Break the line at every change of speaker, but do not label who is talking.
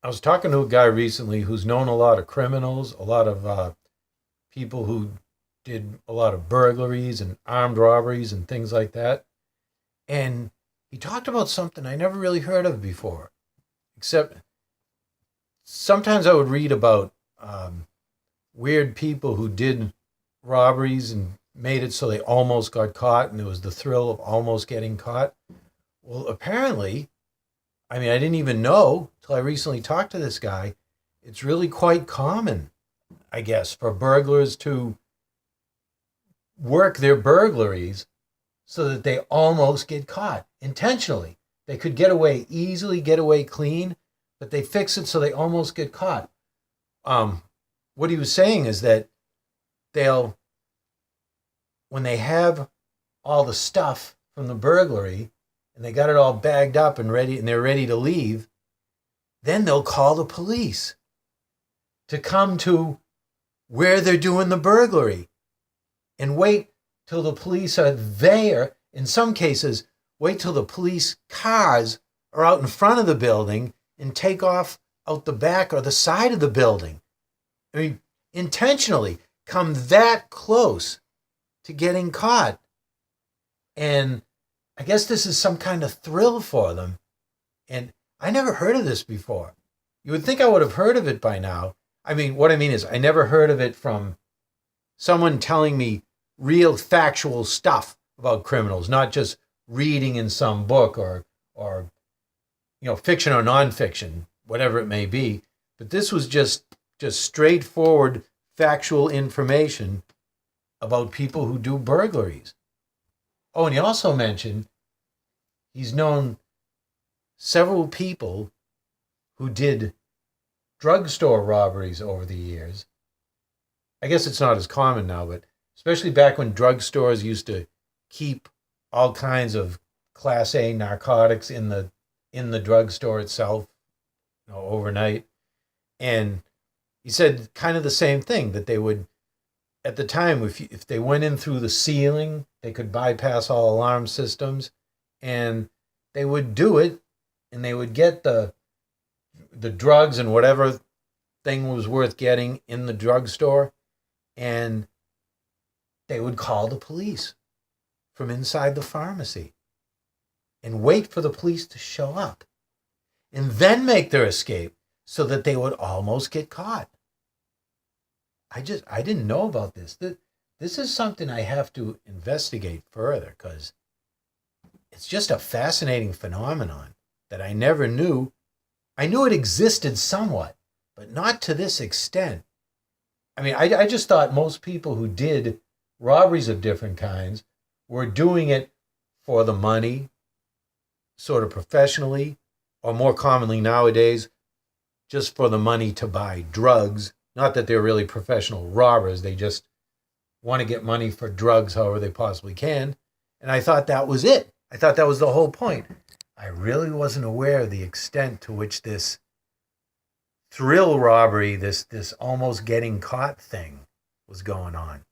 I was talking to a guy recently who's known a lot of criminals, a lot of people who did a lot of burglaries and armed robberies and things like that. And he talked about something I never really heard of before, except sometimes I would read about weird people who did robberies and made it so they almost got caught, and there was the thrill of almost getting caught. Well, apparently, I mean, I didn't even know till I recently talked to this guy. It's really quite common, I guess, for burglars to work their burglaries so that they almost get caught intentionally. They could get away easily, get away clean, but they fix it so they almost get caught. Um, what he was saying is that they'll, when they have all the stuff from the burglary and they got it all bagged up and ready and they're ready to leave, then they'll call the police to come to where they're doing the burglary and wait till the police are there. In some cases, wait till the police cars are out in front of the building and take off out the back or the side of the building. I mean, intentionally come that close to getting caught. And I guess this is some kind of thrill for them. And I never heard of this before. You would think I would have heard of it by now. I mean, what I mean is, I never heard of it from someone telling me real factual stuff about criminals, not just reading in some book or fiction or nonfiction, whatever it may be. But this was just straightforward factual information about people who do burglaries. Oh, and he also mentioned he's known several people who did drugstore robberies over the years. I guess it's not as common now, but especially back when drugstores used to keep all kinds of Class A narcotics in the drugstore itself, overnight. And he said kind of the same thing, that they would, at the time, if they went in through the ceiling, they could bypass all alarm systems, and they would do it, and they would get the drugs and whatever thing was worth getting in the drugstore, and they would call the police from inside the pharmacy and wait for the police to show up and then make their escape so that they would almost get caught. I didn't know about this. This is something I have to investigate further, because it's just a fascinating phenomenon that I never knew. I knew it existed somewhat, but not to this extent. I mean, I just thought most people who did robberies of different kinds were doing it for the money, sort of professionally, or more commonly nowadays, just for the money to buy drugs. Not that they're really professional robbers, they just want to get money for drugs however they possibly can. And I thought that was it. I thought that was the whole point. I really wasn't aware of the extent to which this thrill robbery, this almost getting caught thing was going on.